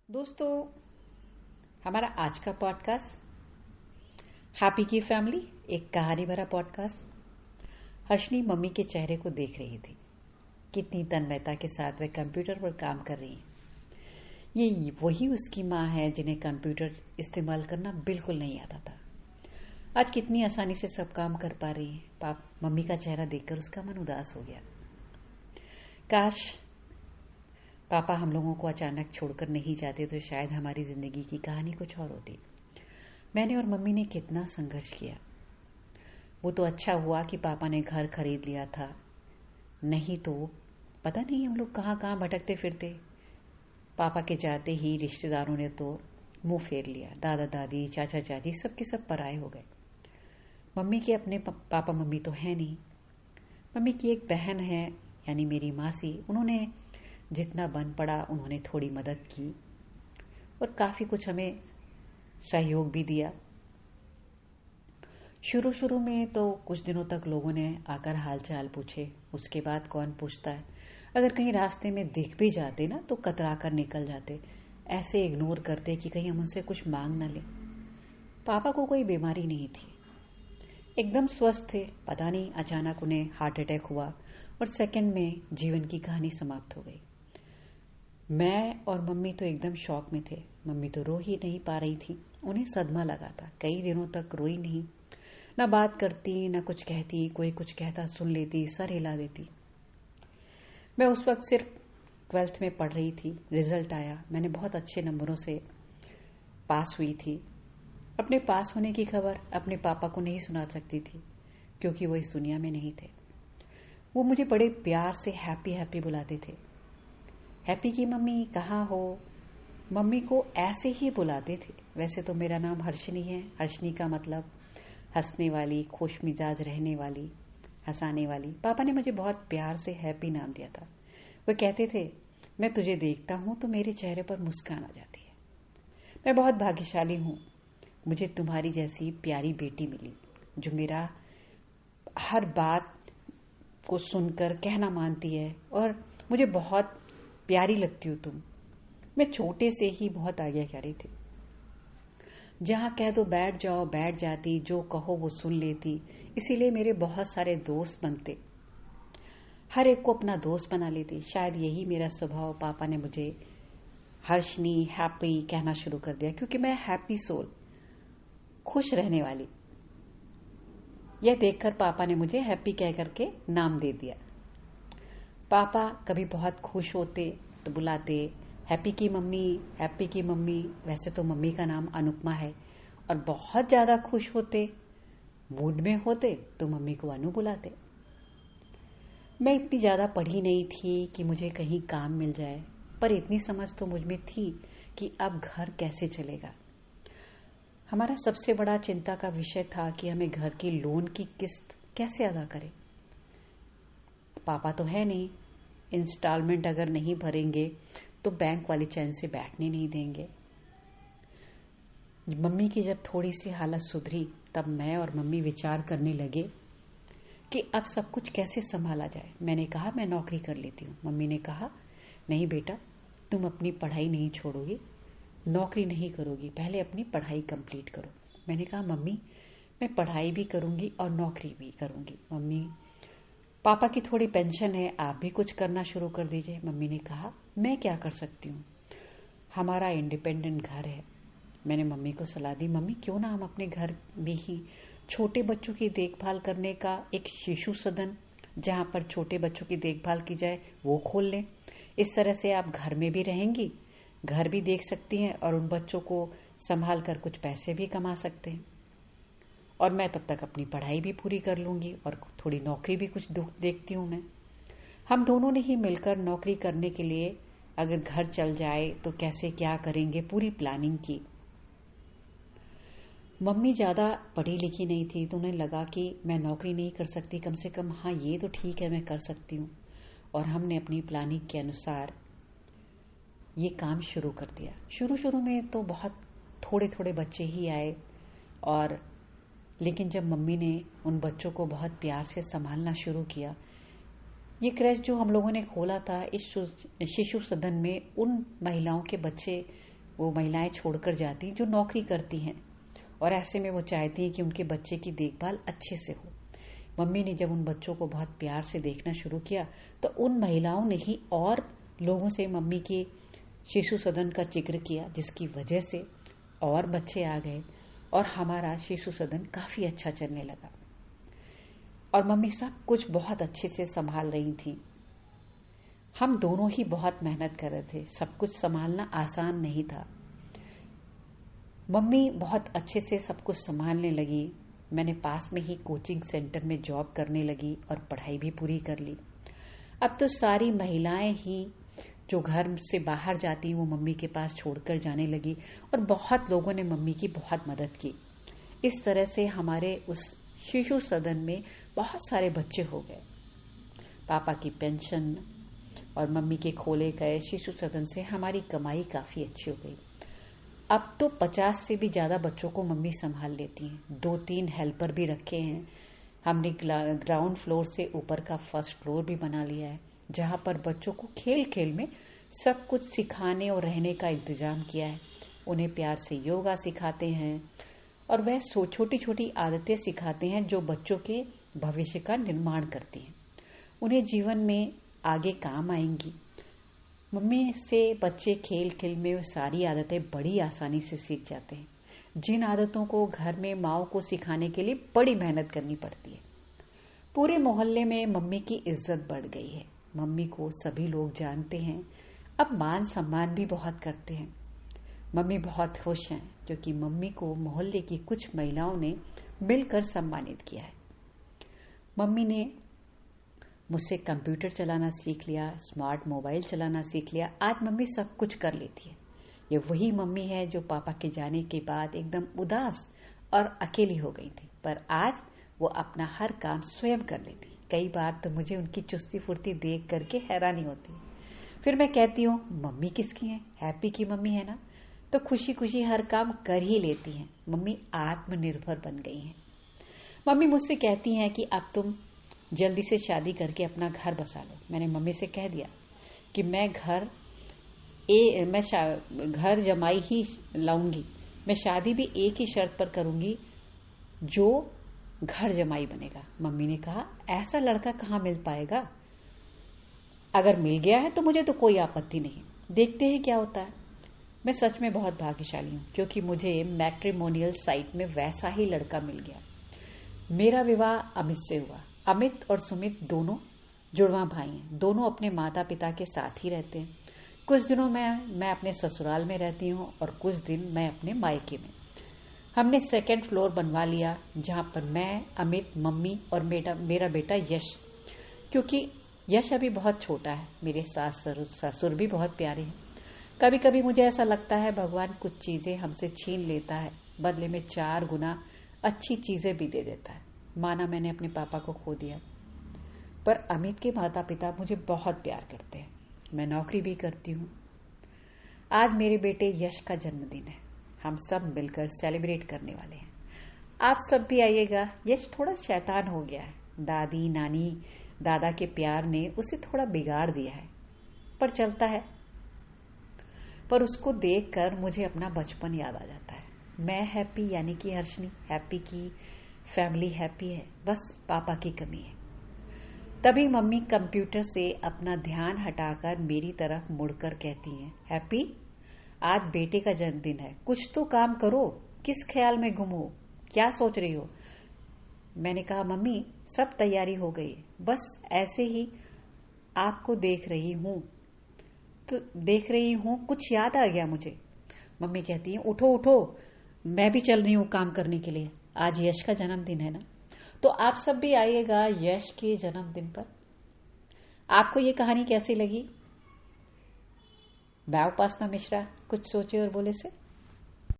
दोस्तों, हमारा आज का पॉडकास्ट हैप्पी की फैमिली, एक कहानी भरा पॉडकास्ट। हर्षनी मम्मी के चेहरे को देख रही थी। कितनी तन्मयता के साथ वह कंप्यूटर पर काम कर रही है। ये वही उसकी माँ है जिन्हें कंप्यूटर इस्तेमाल करना बिल्कुल नहीं आता था। आज कितनी आसानी से सब काम कर पा रही है। मम्मी का चेहरा देखकर उसका मन उदास हो गया। काश पापा हम लोगों को अचानक छोड़कर नहीं जाते तो शायद हमारी जिंदगी की कहानी कुछ और होती। मैंने और मम्मी ने कितना संघर्ष किया। वो तो अच्छा हुआ कि पापा ने घर खरीद लिया था, नहीं तो पता नहीं हम लोग कहाँ कहाँ भटकते फिरते। पापा के जाते ही रिश्तेदारों ने तो मुंह फेर लिया। दादा दादी, चाचा चाची सबके सब पराए हो गए। मम्मी के अपने पापा मम्मी तो है नहीं। मम्मी की एक बहन है, यानी मेरी मासी। उन्होंने जितना बन पड़ा उन्होंने थोड़ी मदद की और काफी कुछ हमें सहयोग भी दिया। शुरू शुरू में तो कुछ दिनों तक लोगों ने आकर हालचाल पूछे। उसके बाद कौन पूछता है। अगर कहीं रास्ते में दिख भी जाते ना तो कतरा कर निकल जाते, ऐसे इग्नोर करते कि कहीं हम उनसे कुछ मांग न ले। पापा को कोई बीमारी नहीं थी, एकदम स्वस्थ थे। पता नहीं अचानक उन्हें हार्ट अटैक हुआ और सेकंड में जीवन की कहानी समाप्त हो गई। मैं और मम्मी तो एकदम शॉक में थे। मम्मी तो रो ही नहीं पा रही थी। उन्हें सदमा लगा था। कई दिनों तक रोई नहीं, ना बात करती ना कुछ कहती। कोई कुछ कहता सुन लेती, सर हिला देती। मैं उस वक्त सिर्फ 12th में पढ़ रही थी। रिजल्ट आया, मैंने बहुत अच्छे नंबरों से पास हुई थी। अपने पास होने की खबर अपने पापा को नहीं सुना सकती थी क्योंकि वो इस दुनिया में नहीं थे। वो मुझे बड़े प्यार से हैप्पी हैप्पी बुलाते थे। हैप्पी की मम्मी कहाँ हो। मम्मी को ऐसे ही बुलाते थे। वैसे तो मेरा नाम हर्षनी है। हर्षनी का मतलब हंसने वाली, खुश मिजाज रहने वाली, हंसाने वाली। पापा ने मुझे बहुत प्यार से हैप्पी नाम दिया था। वो कहते थे, मैं तुझे देखता हूं तो मेरे चेहरे पर मुस्कान आ जाती है। मैं बहुत भाग्यशाली हूं, मुझे तुम्हारी जैसी प्यारी बेटी मिली जो मेरा हर बात को सुनकर कहना मानती है और मुझे बहुत प्यारी लगती हो तुम। मैं छोटे से ही बहुत आज्ञाकारी थी। जहां कह दो बैठ जाओ बैठ जाती, जो कहो वो सुन लेती। इसीलिए मेरे बहुत सारे दोस्त बनते, हर एक को अपना दोस्त बना लेती। शायद यही मेरा स्वभाव। पापा ने मुझे हर्षनी, हैप्पी कहना शुरू कर दिया क्योंकि मैं हैप्पी सोल, खुश रहने वाली। यह देखकर पापा ने मुझे हैप्पी कह करके नाम दे दिया। पापा कभी बहुत खुश होते तो बुलाते हैप्पी की मम्मी, हैप्पी की मम्मी। वैसे तो मम्मी का नाम अनुपमा है। और बहुत ज्यादा खुश होते, मूड में होते तो मम्मी को अनु बुलाते। मैं इतनी ज्यादा पढ़ी नहीं थी कि मुझे कहीं काम मिल जाए, पर इतनी समझ तो मुझ में थी कि अब घर कैसे चलेगा। हमारा सबसे बड़ा चिंता का विषय था कि हमें घर की लोन की किस्त कैसे अदा करें। पापा तो है नहीं, इंस्टॉलमेंट अगर नहीं भरेंगे तो बैंक वाले चैन से बैठने नहीं देंगे। मम्मी की जब थोड़ी सी हालत सुधरी तब मैं और मम्मी विचार करने लगे कि अब सब कुछ कैसे संभाला जाए। मैंने कहा मैं नौकरी कर लेती हूँ। मम्मी ने कहा नहीं बेटा, तुम अपनी पढ़ाई नहीं छोड़ोगी, नौकरी नहीं करोगी, पहले अपनी पढ़ाई कंप्लीट करो। मैंने कहा मम्मी मैं पढ़ाई भी करूंगी और नौकरी भी करूंगी। मम्मी, पापा की थोड़ी पेंशन है, आप भी कुछ करना शुरू कर दीजिए। मम्मी ने कहा मैं क्या कर सकती हूँ, हमारा इंडिपेंडेंट घर है। मैंने मम्मी को सलाह दी, मम्मी क्यों ना हम अपने घर में ही छोटे बच्चों की देखभाल करने का एक शिशु सदन, जहां पर छोटे बच्चों की देखभाल की जाए, वो खोल लें। इस तरह से आप घर में भी रहेंगी, घर भी देख सकती हैं और उन बच्चों को संभाल कर कुछ पैसे भी कमा सकते हैं। और मैं तब तक अपनी पढ़ाई भी पूरी कर लूंगी और थोड़ी नौकरी भी कुछ देखती हूँ मैं। हम दोनों ने ही मिलकर नौकरी करने के लिए अगर घर चल जाए तो कैसे क्या करेंगे, पूरी प्लानिंग की। मम्मी ज्यादा पढ़ी लिखी नहीं थी तो उन्हें लगा कि मैं नौकरी नहीं कर सकती, कम से कम हाँ ये तो ठीक है मैं कर सकती हूँ। और हमने अपनी प्लानिंग के अनुसार ये काम शुरू कर दिया। शुरू शुरू में तो बहुत थोड़े थोड़े बच्चे ही आए, और लेकिन जब मम्मी ने उन बच्चों को बहुत प्यार से संभालना शुरू किया, ये क्रैच जो हम लोगों ने खोला था, इस शिशु सदन में उन महिलाओं के बच्चे वो महिलाएं छोड़कर जाती हैं जो नौकरी करती हैं, और ऐसे में वो चाहती हैं कि उनके बच्चे की देखभाल अच्छे से हो। मम्मी ने जब उन बच्चों को बहुत प्यार से देखना शुरू किया तो उन महिलाओं ने ही और लोगों से मम्मी के शिशु सदन का जिक्र किया, जिसकी वजह से और बच्चे आ गए और हमारा शिशु सदन काफी अच्छा चलने लगा। और मम्मी सब कुछ बहुत अच्छे से संभाल रही थी। हम दोनों ही बहुत मेहनत कर रहे थे, सब कुछ संभालना आसान नहीं था। मम्मी बहुत अच्छे से सब कुछ संभालने लगी। मैंने पास में ही कोचिंग सेंटर में जॉब करने लगी और पढ़ाई भी पूरी कर ली। अब तो सारी महिलाएं ही जो घर से बाहर जाती वो मम्मी के पास छोड़कर जाने लगी और बहुत लोगों ने मम्मी की बहुत मदद की। इस तरह से हमारे उस शिशु सदन में बहुत सारे बच्चे हो गए। पापा की पेंशन और मम्मी के खोले गए शिशु सदन से हमारी कमाई काफी अच्छी हो गई। अब तो 50 से भी ज्यादा बच्चों को मम्मी संभाल लेती हैं। 2-3 हेल्पर भी रखे हैं। हमने ग्राउंड फ्लोर से ऊपर का फर्स्ट फ्लोर भी बना लिया है, जहां पर बच्चों को खेल खेल में सब कुछ सिखाने और रहने का इंतजाम किया है। उन्हें प्यार से योगा सिखाते हैं और वह छोटी छोटी आदतें सिखाते हैं जो बच्चों के भविष्य का निर्माण करती हैं। उन्हें जीवन में आगे काम आएंगी। मम्मी से बच्चे खेल खेल में वो सारी आदतें बड़ी आसानी से सीख जाते हैं, जिन आदतों को घर में माओ को सिखाने के लिए बड़ी मेहनत करनी पड़ती है। पूरे मोहल्ले में मम्मी की इज्जत बढ़ गई है। मम्मी को सभी लोग जानते हैं, अब मान सम्मान भी बहुत करते हैं। मम्मी बहुत खुश हैं क्योंकि मम्मी को मोहल्ले की कुछ महिलाओं ने मिलकर सम्मानित किया है। मम्मी ने मुझसे कंप्यूटर चलाना सीख लिया, स्मार्ट मोबाइल चलाना सीख लिया। आज मम्मी सब कुछ कर लेती है। ये वही मम्मी है जो पापा के जाने के बाद एकदम उदास और अकेली हो गई थी, पर आज वो अपना हर काम स्वयं कर लेती। कई बार तो मुझे उनकी चुस्ती फुर्ती देख करके हैरानी होती है। फिर मैं कहती हूँ मम्मी किसकी है, हैप्पी की मम्मी है ना, तो खुशी खुशी हर काम कर ही लेती हैं। मम्मी आत्मनिर्भर बन गई हैं। मम्मी मुझसे कहती हैं कि अब तुम जल्दी से शादी करके अपना घर बसा लो। मैंने मम्मी से कह दिया कि मैं घर जमाई ही लाऊंगी। मैं शादी भी एक ही शर्त पर करूंगी, जो घर जमाई बनेगा। मम्मी ने कहा ऐसा लड़का कहाँ मिल पाएगा, अगर मिल गया है तो मुझे तो कोई आपत्ति नहीं, देखते हैं क्या होता है। मैं सच में बहुत भाग्यशाली हूँ क्योंकि मुझे मैट्रिमोनियल साइट में वैसा ही लड़का मिल गया। मेरा विवाह अमित से हुआ। अमित और सुमित दोनों जुड़वा भाई हैं। दोनों अपने माता पिता के साथ ही रहते हैं। कुछ दिनों में मैं अपने ससुराल में रहती हूँ और कुछ दिन मैं अपने मायके में। हमने 2nd फ्लोर बनवा लिया, जहाँ पर मैं, अमित, मम्मी और मेरा बेटा यश। क्योंकि यश अभी बहुत छोटा है। मेरे सास ससुर भी बहुत प्यारे हैं। कभी कभी मुझे ऐसा लगता है भगवान कुछ चीजें हमसे छीन लेता है, बदले में 4 गुना अच्छी चीजें भी दे देता है। माना मैंने अपने पापा को खो दिया, पर अमित के माता पिता मुझे बहुत प्यार करते हैं। मैं नौकरी भी करती हूँ। आज मेरे बेटे यश का जन्मदिन है। हम सब मिलकर सेलिब्रेट करने वाले हैं। आप सब भी आइएगा। यश थोड़ा शैतान हो गया है। दादी नानी दादा के प्यार ने उसे थोड़ा बिगाड़ दिया है, पर चलता है। पर उसको देखकर मुझे अपना बचपन याद आ जाता है। मैं हैप्पी यानी कि हर्षनी हैप्पी की फैमिली हैप्पी है, बस पापा की कमी है। तभी मम्मी कंप्यूटर से अपना ध्यान हटाकर मेरी तरफ मुड़कर कहती हैं, हैप्पी आज बेटे का जन्मदिन है, कुछ तो काम करो, किस ख्याल में गुम हो, क्या सोच रही हो। मैंने कहा मम्मी सब तैयारी हो गई, बस ऐसे ही आपको देख रही हूँ, कुछ याद आ गया मुझे। मम्मी कहती है उठो उठो, मैं भी चल रही हूँ काम करने के लिए, आज यश का जन्मदिन है ना, तो आप सब भी आइएगा यश के जन्मदिन पर। आपको ये कहानी कैसी लगी? मैं उपासना मिश्रा, कुछ सोचे और बोले से।